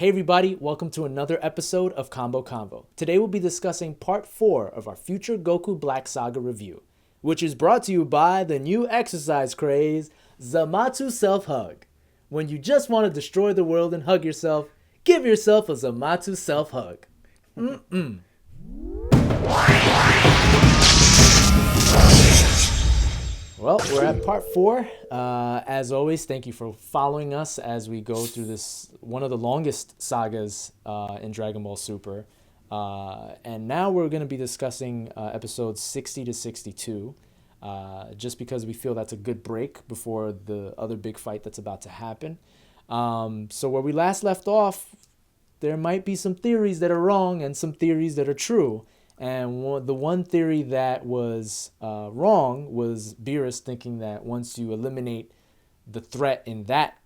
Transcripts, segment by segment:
Hey everybody, welcome to another episode of Convo. Today we'll be discussing part 4 of our Future Goku Black Saga review, which is brought to you by the new exercise craze, Zamatsu Self-Hug. When you just want to destroy the world and hug yourself, give yourself a Zamatsu Self-Hug. Well, we're at part 4. As always, thank you for following us as we go through this, one of the longest sagas in Dragon Ball Super. And now we're going to be discussing episodes 60 to 62, just because we feel that's a good break before the other big fight that's about to happen. So where we last left off, there might be some theories that are wrong and some theories that are true. And the one theory that was wrong was Beerus thinking that once you eliminate the threat in that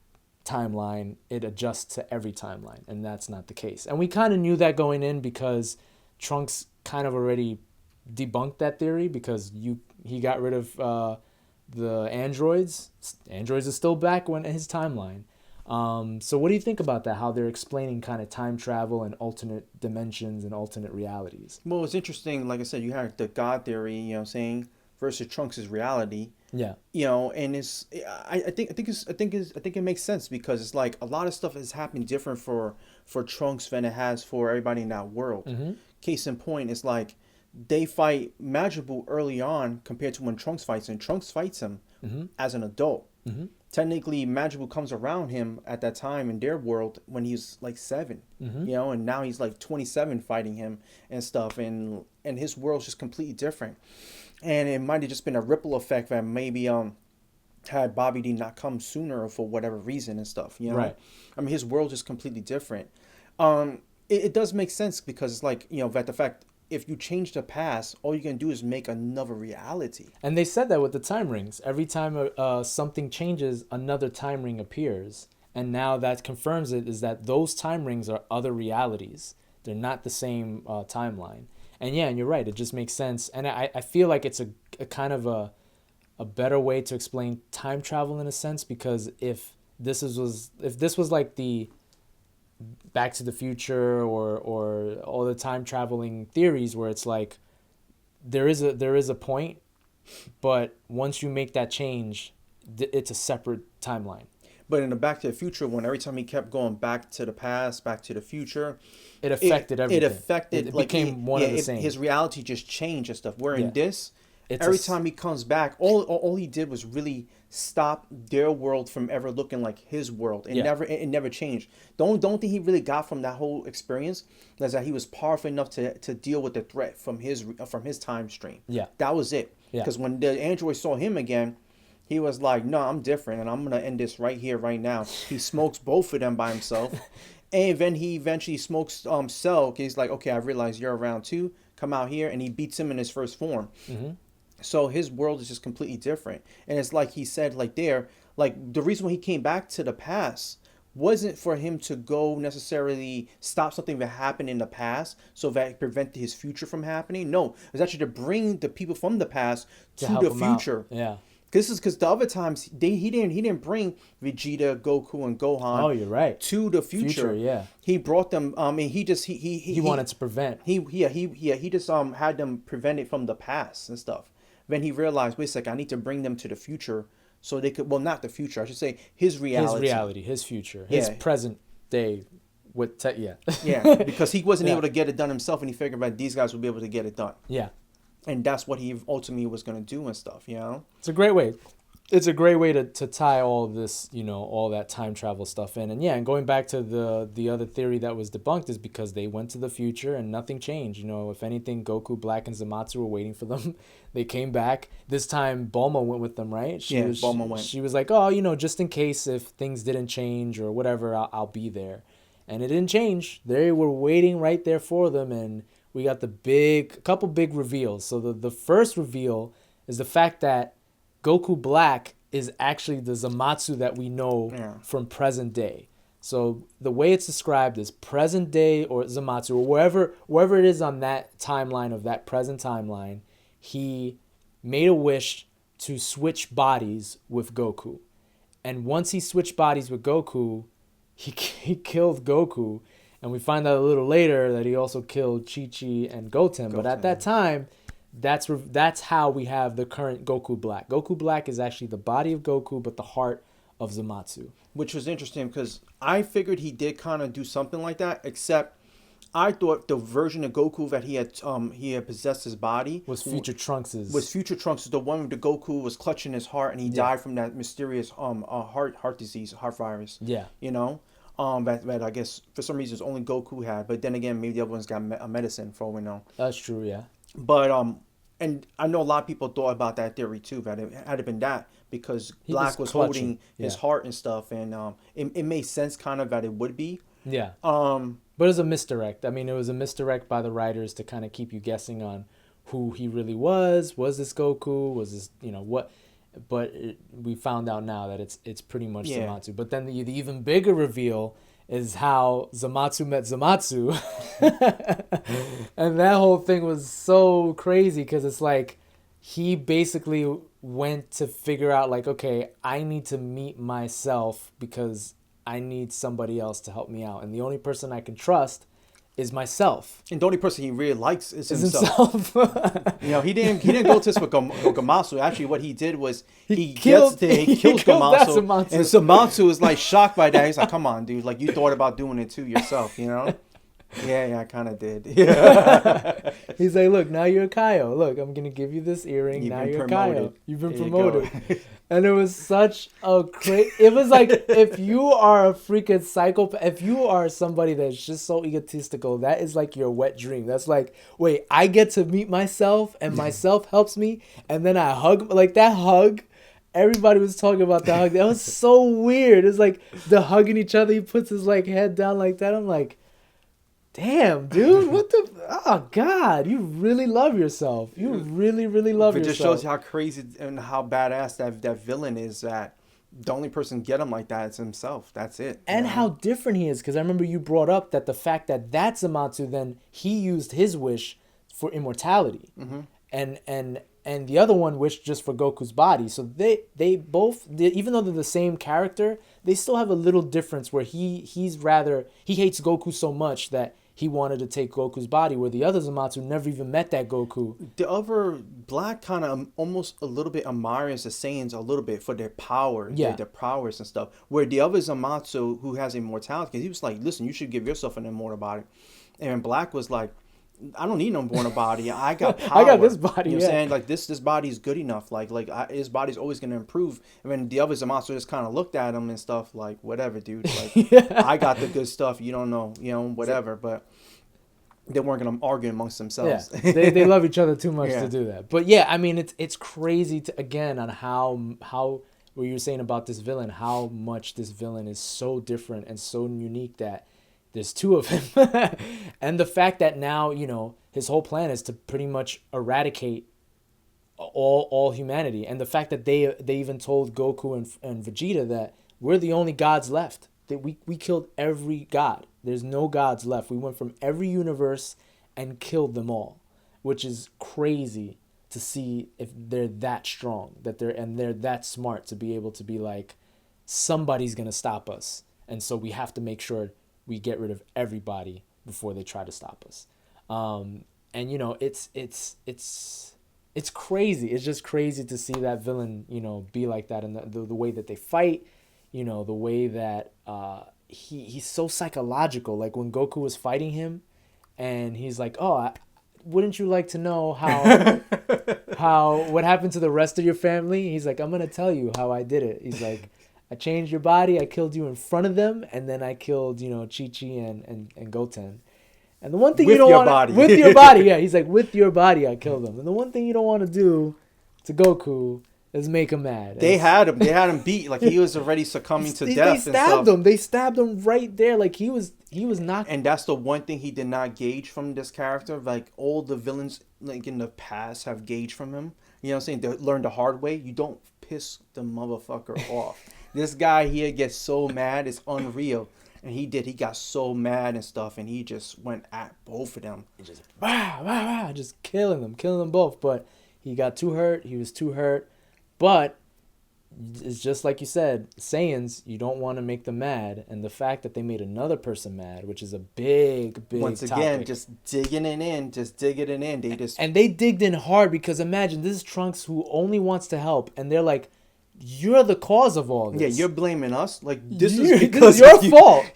timeline, it adjusts to every timeline. And that's not the case. And we kind of knew that going in because Trunks kind of already debunked that theory because he got rid of the androids. Androids are still back in his timeline. So what do you think about that? How they're explaining kind of time travel and alternate dimensions and alternate realities? Well, it's interesting. Like I said, you have the God theory, saying versus Trunks' reality. Yeah. And I think it makes sense because it's like a lot of stuff has happened different for Trunks than it has for everybody in that world. Mm-hmm. Case in point, it's like they fight Majin Buu early on compared to when Trunks fights, and Trunks fights him as an adult. Mm-hmm. Technically, Majin Buu comes around him at that time in their world when he's like 7, and now he's like 27 fighting him and stuff, and his world's just completely different. And it might have just been a ripple effect that maybe had Bobby D not come sooner for whatever reason and stuff, Right. I mean, his world is completely different. It does make sense because it's like, that the fact if you change the past, all you can do is make another reality. And they said that with the time rings. Every time something changes, another time ring appears. And now that confirms it is that those time rings are other realities. They're not the same timeline. And yeah, and you're right. It just makes sense. And I feel like it's a kind of a better way to explain time travel in a sense, because if this was like the Back to the Future or all the time traveling theories where it's like there is a point, but once you make that change, it's a separate timeline. But in the Back to the Future one, every time he kept going back to the past, back to the future, it affected everything. It affected, it became one of the same. His reality just changed and stuff. Where in this, It's every time he comes back, all he did was really stop their world from ever looking like his world. It never changed. The only thing he really got from that whole experience was that he was powerful enough to deal with the threat from his time stream. Yeah. That was it. Yeah. Because when the android saw him again, he was like, no, I'm different, and I'm going to end this right here, right now. He smokes both of them by himself. And then he eventually smokes Cell. He's like, okay, I realize you're around too. Come out here. And he beats him in his first form. Mm-hmm. So his world is just completely different. And it's like he said, like the reason why he came back to the past wasn't for him to go necessarily stop something that happened in the past so that it prevented his future from happening. No, it was actually to bring the people from the past to the future. Out. Yeah. Because the other times he didn't bring Vegeta, Goku, and Gohan. Oh, you're right. To the future. Yeah. He brought them. He wanted to prevent. He just had them prevent it from the past and stuff. Then he realized, wait a second, I need to bring them to the future so they could. Well, not the future. I should say his reality. His future, his present day. Yeah, because he wasn't able to get it done himself, and he figured that these guys would be able to get it done. Yeah. And that's what he ultimately was going to do and stuff, It's a great way. It's a great way to tie all this, all that time travel stuff in. And going back to the other theory that was debunked is because they went to the future and nothing changed. If anything, Goku, Black, and Zamatsu were waiting for them. They came back. This time, Bulma went with them, right? Bulma went. She was like, oh, just in case if things didn't change or whatever, I'll be there. And it didn't change. They were waiting right there for them, and we got couple big reveals. So the first reveal is the fact that Goku Black is actually the Zamatsu that we know from present day. So the way it's described is present day or Zamatsu or wherever it is on that timeline of that present timeline, he made a wish to switch bodies with Goku. And once he switched bodies with Goku, he killed Goku, and we find out a little later that he also killed Chi-Chi and Goten. But at that time, that's how we have the current Goku Black. Goku Black is actually the body of Goku, but the heart of Zamasu. Which was interesting because I figured he did kind of do something like that, except I thought the version of Goku that he had possessed his body was Future Trunks's. Was Future Trunks, the one where the Goku was clutching his heart and he died from that mysterious heart disease, heart virus. Yeah. You know, that I guess for some reasons only Goku had, but then again maybe the other ones got a medicine for all we know. That's true, yeah. But and I know a lot of people thought about that theory too, that it had been that because Black was holding his heart and stuff, and it made sense kind of that it would be. Yeah. But it was a misdirect. I mean, it was a misdirect by the writers to kind of keep you guessing on who he really was. Was this Goku? Was this, what? But we found out now that it's pretty much Zamasu. But then the even bigger reveal is how Zamasu met Zamasu. And that whole thing was so crazy because it's like he basically went to figure out like, okay, I need to meet myself because I need somebody else to help me out. And the only person I can trust is myself. And the only person he really likes is himself. He didn't go to this with Zamasu. Actually, what he did was he kills Zamasu. And Zamasu is like shocked by that. He's like, come on, dude. Like, you thought about doing it too yourself, Yeah, I kind kind of did. He's like, look, now you're a Kaio. Look, I'm going to give you this earring. Now you're a Kaio. You've been promoted. And it was such a crazy... It was like, if you are a freaking psychopath, if you are somebody that's just so egotistical, that is like your wet dream. That's like, wait, I get to meet myself and myself helps me. And then I hug... Like, that hug... Everybody was talking about that hug. That was so weird. It's like, the hugging each other. He puts his like head down like that. I'm like... Damn, dude, what the... Oh, God, you really love yourself. You really, really love yourself. It just shows you how crazy and how badass that villain is, that the only person get him like that is himself. That's it. And how different he is, because I remember you brought up that the fact that that's Zamasu, then he used his wish for immortality. Mm-hmm. And the other one wished just for Goku's body. So they both, even though they're the same character, they still have a little difference where he hates Goku so much that he wanted to take Goku's body, where the other Zamasu never even met that Goku. The other Black kind of almost a little bit admires the Saiyans a little bit for their power, their prowess and stuff. Where the other Zamasu, who has immortality, because he was like, listen, you should give yourself an immortal body. And Black was like, I don't need no immortal body. I got power. I got this body. You know what I'm saying? Like this body is good enough. His body's always gonna improve. And then the other Zamasu just kind of looked at him and stuff like, whatever, dude. Like I got the good stuff. You don't know, whatever. But they weren't gonna argue amongst themselves. Yeah. they love each other too much to do that. But yeah, I mean it's crazy on how what you were saying about this villain, how much this villain is so different and so unique that there's two of him. And the fact that now, his whole plan is to pretty much eradicate all humanity. And the fact that they even told Goku and Vegeta that we're the only gods left. That we killed every god. There's no gods left. We went from every universe and killed them all, which is crazy to see if they're that strong, that they're that smart to be able to be like, somebody's going to stop us. And so we have to make sure we get rid of everybody before they try to stop us. And it's crazy. It's just crazy to see that villain, be like that, and the way that they fight, the way that he's so psychological. Like when Goku was fighting him, and he's like, "Oh, wouldn't you like to know what happened to the rest of your family?" He's like, "I'm gonna tell you how I did it." He's like, I changed your body. I killed you in front of them, and then I killed, Chi-Chi and Goten. And the one thing you don't want with your body, yeah, he's like, with your body, I killed them. And the one thing you don't want to do to Goku is make him mad. They had him beat, like he was already succumbing to death. They stabbed him right there, like he was knocked. And that's the one thing he did not gauge from this character. Like all the villains, like in the past, have gauged from him. You know what I'm saying? They learned the hard way. You don't piss the motherfucker off. This guy here gets so mad, it's unreal. And he got so mad and stuff, and he just went at both of them. He just, just killing them both. But he got too hurt. He was too hurt. But it's just like you said, Saiyans, you don't want to make them mad, and the fact that they made another person mad, which is a big Once again, topic. just digging it in, They just And they digged in hard because imagine this is Trunks who only wants to help, and they're like, "You're the cause of all this. yeah, you're blaming us. Like this This is because is your of you." fault.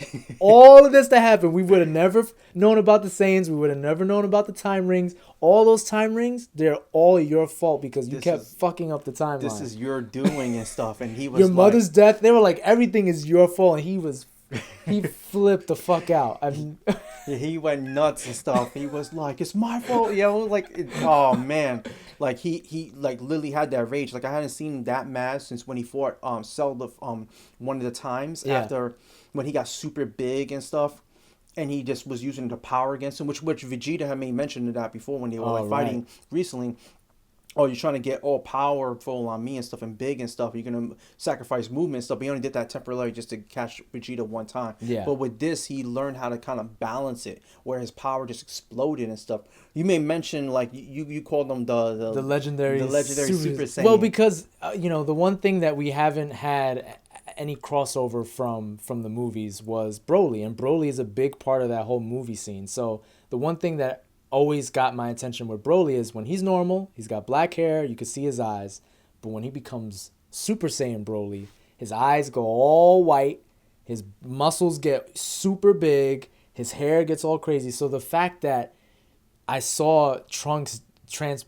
All of this that happened, we would have never known about the Saiyans. We would have never known about the time rings. All those time rings, they're all your fault because you kept fucking up the timeline. This is your doing and stuff. And he was your mother's death. They were like, everything is your fault, and he flipped the fuck out. he went nuts and stuff. He was like, "It's my fault." Oh man, like he like literally had that rage. Like I hadn't seen that mad since when he fought Cell the one of the times after when he got super big and stuff. And he just was using the power against him, which Vegeta had made mention of that before when they were fighting recently. Oh, you're trying to get all powerful on me and stuff and big and stuff. You're going to sacrifice movement and stuff. But he only did that temporarily just to catch Vegeta one time. Yeah. But with this, he learned how to kind of balance it where his power just exploded and stuff. You may mention, like, you called them the legendary Super Saiyan. Well, because, the one thing that we haven't had any crossover from the movies was Broly. And Broly is a big part of that whole movie scene. So the one thing that always got my attention with Broly is when he's normal, he's got black hair, you can see his eyes, but when he becomes Super Saiyan Broly, his eyes go all white, his muscles get super big, his hair gets all crazy. So the fact that I saw Trunks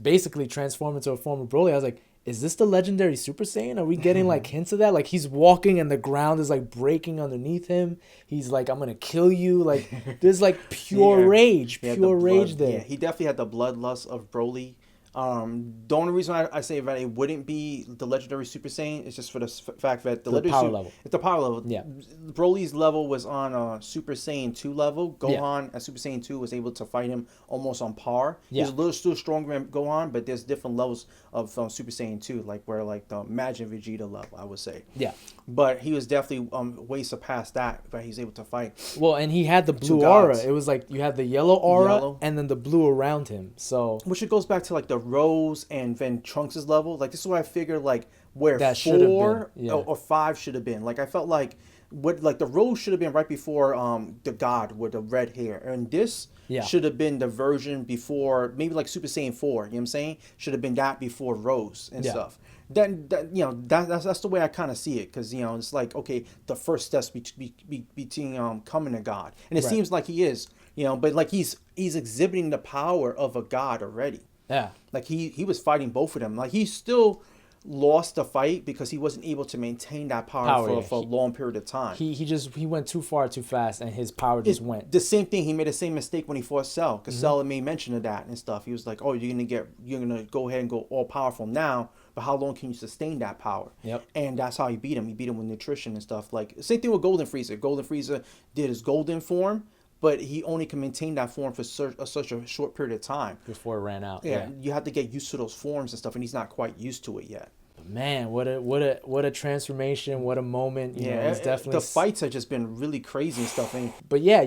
basically transform into a form of Broly, I was like, is this the legendary Super Saiyan? Are we getting like hints of that? Like he's walking and the ground is like breaking underneath him. He's like, I'm gonna kill you. Like there's like pure rage there. Yeah, he definitely had the bloodlust of Broly. The only reason I say that it wouldn't be the legendary Super Saiyan is just for the fact that the power level. It's the power level. Yeah. Broly's level was on Super Saiyan 2 level. Gohan at Super Saiyan 2 was able to fight him almost on par. Yeah. He's a little still stronger than Gohan, but there's different levels of Super Saiyan 2, like where like the Imagine Vegeta level, I would say. Yeah. But he was definitely way surpassed that, but he's able to fight. Well, and he had the blue aura. It was like you had the yellow aura and then the blue around him. So which it goes back to like the Rose and then Trunks' level. Like this is what I figured like where that 4 or 5 should have been. Like I felt like the Rose should have been right before the God with the red hair. And this should have been the version before, maybe like Super Saiyan 4, you know what I'm saying? Should have been that before Rose and stuff. Then that's the way I kind of see it, because it's like, okay, the first steps between coming to God, and it seems like he is, but like he's exhibiting the power of a God already. Yeah, like he was fighting both of them. Like he still lost the fight because he wasn't able to maintain that power for a long period of time. He went too far too fast, and his power just went. The same thing. He made the same mistake when he fought Cell, because Cell made mention of that and stuff. He was like, "Oh, you're gonna go ahead and go all powerful now, but how long can you sustain that power?" Yep. And that's how he beat him. He beat him with nutrition and stuff. Like same thing with Golden Frieza. Golden Frieza did his golden form, but he only can maintain that form for such a short period of time before it ran out. Yeah, you have to get used to those forms and stuff, and he's not quite used to it yet. Man, what a transformation! What a moment! It's definitely the fights have just been really crazy and stuff. But yeah,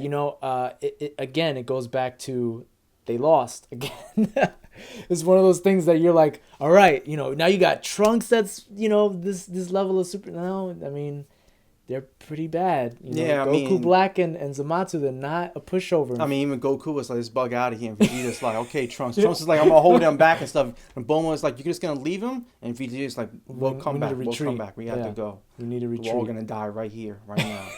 again, it goes back to they lost again. It's one of those things that you're like, all right, now you got Trunks. That's this level of super. No, I mean, they're pretty bad. Goku Black and Zamasu, they're not a pushover. I mean, even Goku was like, let's bug out of here. And Vegeta's like, okay, Trunks. Trunks is like, I'm going to hold him back and stuff. And Bulma is like, you're just going to leave him? And Vegeta's like, we'll come back. We have to go. We need to retreat. We're all going to die right here, right now.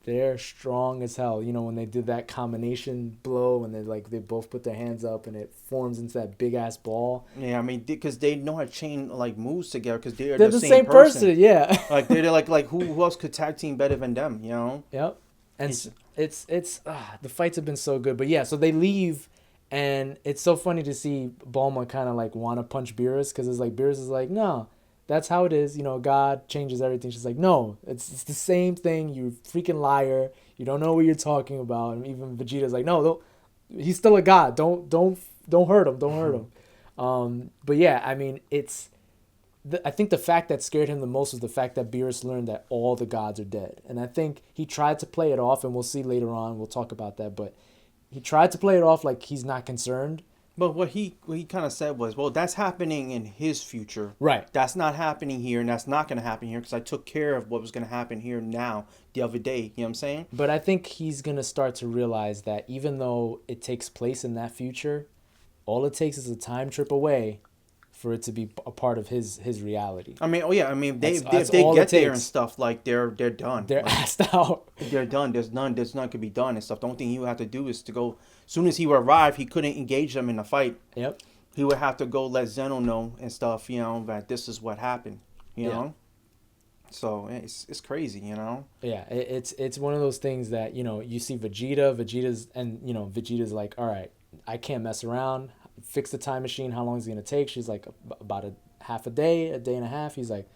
They're strong as hell. When they did that combination blow and they both put their hands up and it forms into that big ass ball. Yeah, I mean, because they know how to chain like moves together, because they're the same person. Yeah. Like they're like who else could tag team better than them? Yep. And it's the fights have been so good, but yeah. So they leave, and it's so funny to see Bulma kind of like want to punch Beerus, because it's like Beerus is like, no. That's how it is. God changes everything. She's like, no, it's the same thing. You freaking liar. You don't know what you're talking about. And even Vegeta's like, no, he's still a god. Don't hurt him. Don't hurt him. But yeah, I mean, I think the fact that scared him the most was the fact that Beerus learned that all the gods are dead. And I think he tried to play it off, and we'll see later on. We'll talk about that. But he tried to play it off like he's not concerned. But what he kind of said was, well, that's happening in his future. Right. That's not happening here, and that's not going to happen here because I took care of what was going to happen here now the other day. You know what I'm saying? But I think he's going to start to realize that even though it takes place in that future, all it takes is a time trip away for it to be a part of his reality. I mean, oh yeah, I mean, they all get it there and takes. stuff, like they're done. They're Like, asked out. they're done. There's none could be done and stuff. The only thing he would have to do is to go. As soon as he would arrive, he couldn't engage them in a fight. Yep. He would have to go let Zeno know and stuff. You know that this is what happened. You know. So it's crazy. You know. Yeah, it's one of those things that, you know, you see Vegeta's like, all right, I can't mess around. Fix the time machine. How long is it gonna take? She's like, about a half a day and a half. He's like,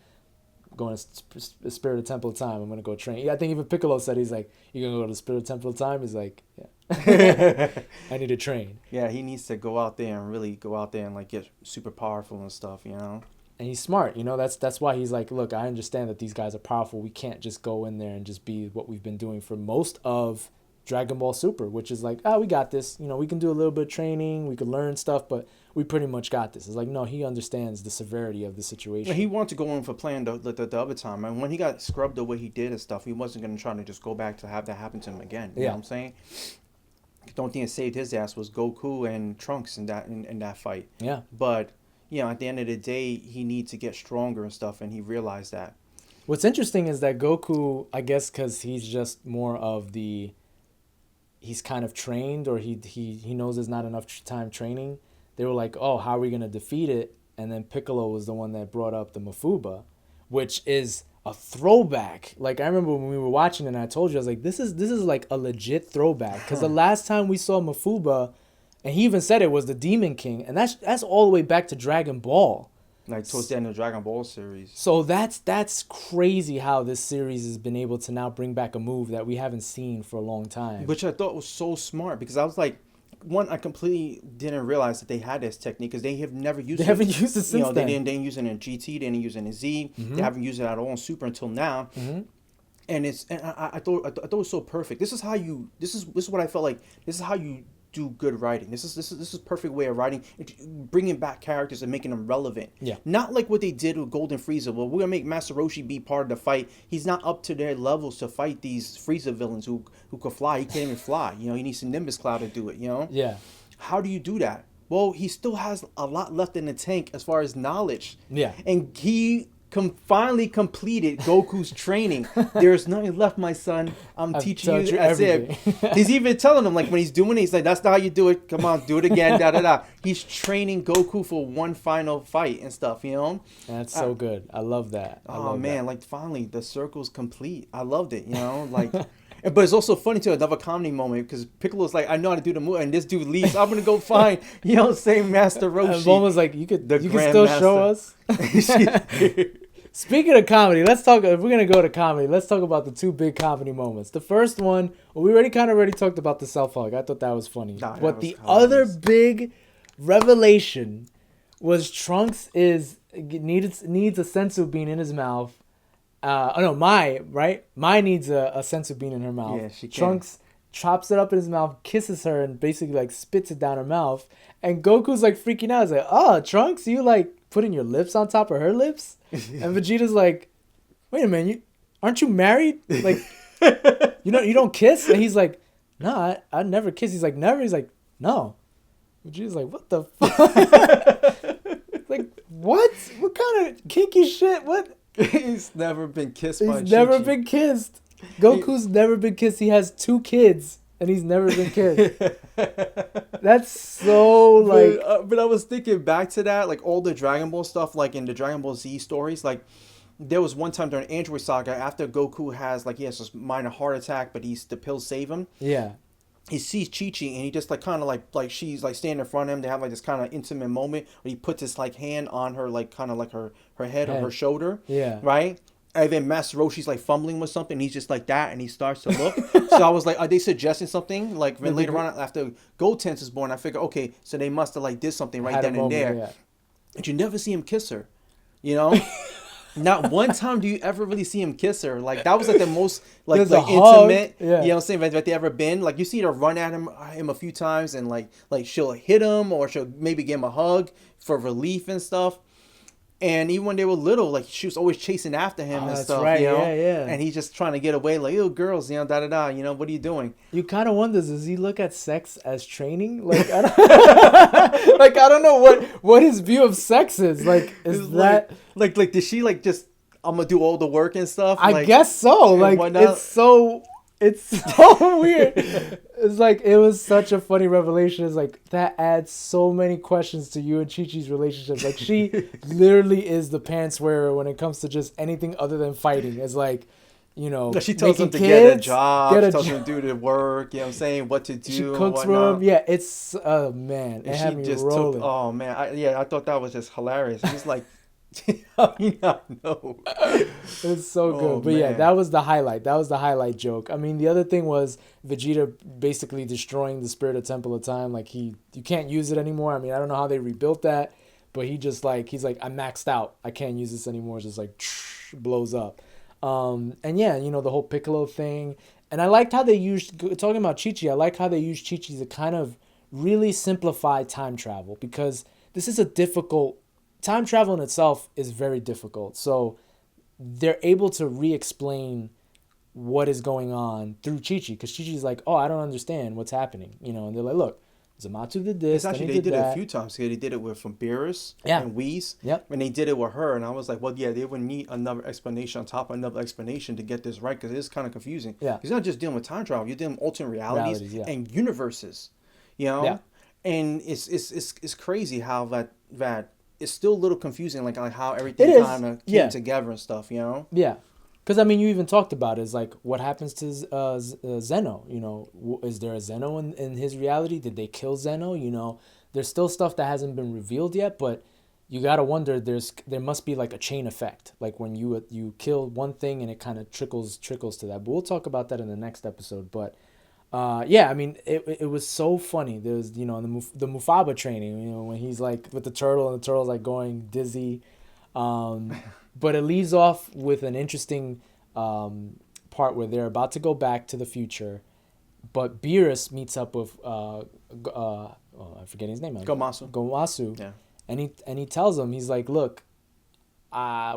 going to Spirit of Temple of Time. I'm gonna go train. I think even Piccolo said, he's like, you gonna go to Spirit of Temple of Time? He's like, yeah. I need to train. Yeah, he needs to go out there and really go out there and like get super powerful and stuff. You know. And he's smart, you know. That's why he's like, look, I understand that these guys are powerful. We can't just go in there and just be what we've been doing for most of Dragon Ball Super, which is like, we got this. You know, we can do a little bit of training, we can learn stuff, but we pretty much got this. It's like, no, he understands the severity of the situation. He wanted to go in for playing the other time, and when he got scrubbed the way he did and stuff, he wasn't going to try to just go back to have that happen to him again. You know what I'm saying? The only thing that saved his ass was Goku and Trunks in that fight. Yeah. But you know, at the end of the day, he needs to get stronger and stuff, and he realized that. What's interesting is that Goku, I guess, because he's just more of he's kind of trained, or he knows there's not enough time training. They were like, oh, how are we going to defeat it? And then Piccolo was the one that brought up the Mafuba, which is a throwback. Like, I remember when we were watching it, and I told you, I was like, this is like a legit throwback. Because the last time we saw Mafuba, and he even said it was the Demon King, and that's all the way back to Dragon Ball. Like towards the end of the Dragon Ball series. So that's crazy how this series has been able to now bring back a move that we haven't seen for a long time. Which I thought was so smart, because I was like, one, I completely didn't realize that they had this technique, because they have never used it. They haven't used it since then. They didn't use it in GT, they didn't use it in Z. They haven't used it at all in Super until now. And I thought it was so perfect. This is what I felt like. This is how you do good writing. This is perfect way of writing, bringing back characters and making them relevant. Yeah. Not like what they did with Golden Frieza. Well, we're gonna make Master Roshi be part of the fight. He's not up to their levels to fight these Frieza villains who could fly. He can't even fly. You know, he needs a Nimbus Cloud to do it. You know. Yeah. How do you do that? Well, he still has a lot left in the tank as far as knowledge. Yeah. And he finally completed Goku's training. There's nothing left, my son. I'm teaching you. That's it. He's even telling him, like, when he's doing it, he's like, that's not how you do it. Come on, do it again. Da da da. He's training Goku for one final fight and stuff. You know. That's so good. I love that. Like finally the circle's complete. I loved it. You know, like. But it's also funny too, another comedy moment, because Piccolo's like, I know how to do the move, and this dude leaves. I'm gonna go find, same Master Roshi. And Bulma's like, you can still show us. Speaking of comedy, let's talk. If we're gonna go to comedy, let's talk about the two big comedy moments. The first one, we already talked about the self hug. I thought that was funny. But the other big revelation was Trunks needs a sensu bean in his mouth. Mai needs a sensu bean in her mouth. Yeah, she can. Trunks chops it up in his mouth, kisses her, and basically like spits it down her mouth. And Goku's like freaking out. He's like, "Oh, Trunks, you like putting your lips on top of her lips?" And Vegeta's like, "Wait a minute, aren't you married? Like, you don't kiss?" And he's like, "No, I never kiss." He's like, "Never?" He's like, "No." Vegeta's like, "What the fuck?" Like, what? What kind of kinky shit? What? He's never been kissed by He's never been kissed. Goku's never been kissed. He has 2 kids, and he's never been kissed. That's so, like... But I was thinking back to that, like, all the Dragon Ball stuff, like, in the Dragon Ball Z stories, like, there was one time during Android Saga, after Goku has, like, he has this minor heart attack, but the pills save him. Yeah. He sees Chi-Chi, and he just like kind of like she's like standing in front of him. They have like this kind of intimate moment where he puts his like hand on her, like kind of like her head or her shoulder. Yeah. Right. And then Master Roshi's like fumbling with something. And he's just like that, and he starts to look. So I was like, are they suggesting something? Like later on after Gotenks is born, I figured, okay, so they must have like did something right then and there. Yeah. And you never see him kiss her, you know. Not one time do you ever really see him kiss her. Like that was like the most There's like a hug. intimate, Yeah. you know what I'm saying, that they ever been. Like you see her run at him a few times, and like she'll hit him or she'll maybe give him a hug for relief and stuff. And even when they were little, like she was always chasing after him Oh, and that's stuff, right. you know. Yeah, yeah. And he's just trying to get away, like, "Ew, girls, you know, da da da, you know, what are you doing?" You kind of wonder, does he look at sex as training? Like, I don't, like I don't know what his view of sex is. Like, is It's that? like did she like just I'm gonna do all the work and stuff? I Like, guess so. and Like, whatnot? it's so weird. It's like it was such a funny revelation. It's like that adds so many questions to you and Chi-Chi's relationship. Like she literally is the pants wearer when it comes to just anything other than fighting. It's like, you know, She tells him making to get a kids, job. get She a tells job. him to do the work. You know what I'm saying? What to do. She and cooks for whatnot. him. Yeah, it's man, it And had she me just rolling. took. Oh man, I thought that was just hilarious. He's like, how do you not know? It's so good. Oh, But yeah, man. that was the highlight. That was the highlight joke. I mean, the other thing was Vegeta basically destroying the Spirit of Temple of Time. Like you can't use it anymore. I mean, I don't know how they rebuilt that, but he's like, I'm maxed out. I can't use this anymore. It's just like blows up. And yeah, you know, the whole Piccolo thing. And I liked how they used, talking about Chi-Chi, I like how they used Chi-Chi to kind of really simplify time travel, because this is a difficult, time travel in itself is very difficult. So they're able to re-explain what is going on through Chi-Chi, because Chi-Chi's like, oh, I don't understand what's happening, you know, and they're like, look, Zamasu did this, It's actually, then they he did it a that. few times. They did it with from Beerus Yeah. and Whis. Yep. And they did it with her. And I was like, well, yeah, they would need another explanation on top of another explanation to get this right, because it is kind of confusing. Yeah. He's not just dealing with time travel. You're dealing with alternate realities Yeah. and universes, you know? Yeah. And it's crazy how that it's still a little confusing, like how It everything is. kind of came Yeah. together and stuff, you know? Yeah. Because, I mean, you even talked about it. It's like, what happens to Zeno? You know, is there a Zeno in his reality? Did they kill Zeno? You know, there's still stuff that hasn't been revealed yet, but you got to wonder, there must be like a chain effect. Like when you kill one thing and it kind of trickles to that. But we'll talk about that in the next episode. But yeah, I mean, it was so funny. There was, you know, the Mufaba training, you know, when he's like with the turtle and the turtle's like going dizzy. But it leaves off with an interesting part where they're about to go back to the future, but Beerus meets up with I'm forgetting his name. Gomasu. Yeah. Yeah. And he tells him, he's like, look,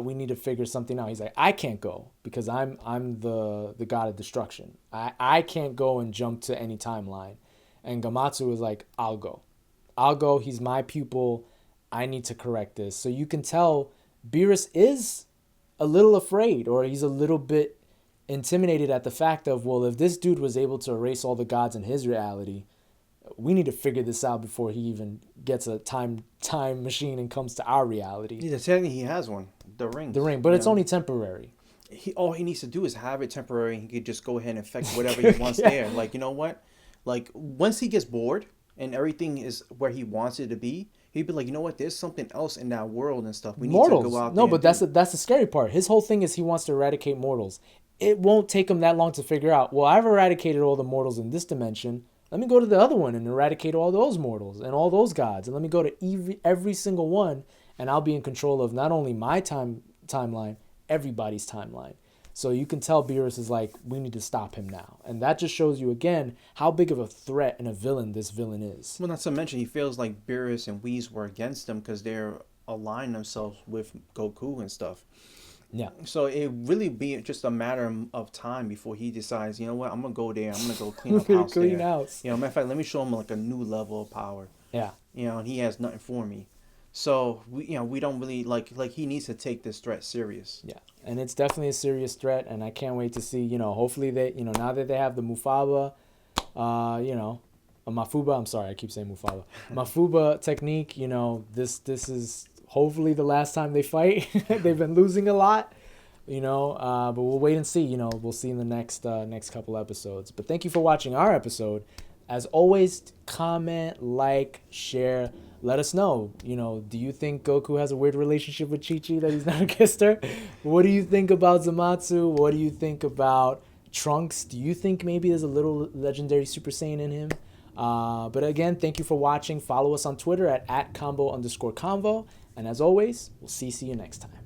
we need to figure something out. He's like, I can't go because I'm the god of destruction. I can't go and jump to any timeline. And Gamatsu is like, I'll go. He's my pupil. I need to correct this. So you can tell Beerus is a little afraid, or he's a little bit intimidated at the fact of, well, if this dude was able to erase all the gods in his reality, we need to figure this out before he even gets a time machine and comes to our reality. Yeah, technically he has one, the ring. But it's only temporary. All he needs to do is have it temporary. He could just go ahead and affect whatever he wants there. Like, you know what? Like, once he gets bored and everything is where he wants it to be, he'd be like, you know what? There's something else in that world and stuff. We need to go out there. No, but that's the scary part. His whole thing is he wants to eradicate mortals. It won't take him that long to figure out, well, I've eradicated all the mortals in this dimension. Let me go to the other one and eradicate all those mortals and all those gods. And let me go to every single one, and I'll be in control of not only my timeline, everybody's timeline. So you can tell Beerus is like, we need to stop him now. And that just shows you, again, how big of a threat and a villain this villain is. Well, not to mention, he feels like Beerus and Whis were against him because they're aligned themselves with Goku and stuff. Yeah. So it really be just a matter of time before he decides, you know what, I'm going to go there. I'm going to go clean up house Clean there. house. You know, matter of fact, let me show him like a new level of power. Yeah. You know, and he has nothing for me. So we don't really like he needs to take this threat serious. Yeah, and it's definitely a serious threat, and I can't wait to see. You know, hopefully they, you know, now that they have the Mufaba, you know, Mafuba. I'm sorry, I keep saying Mufaba. Mafuba technique. You know, this is hopefully the last time they fight. They've been losing a lot. You know, but we'll wait and see. You know, we'll see in the next couple episodes. But thank you for watching our episode. As always, comment, like, share. Let us know, you know, do you think Goku has a weird relationship with Chi-Chi that he's never kissed her? What do you think about Zamasu? What do you think about Trunks? Do you think maybe there's a little legendary Super Saiyan in him? But again, thank you for watching. Follow us on Twitter at @combo_convo. And as always, we'll see you next time.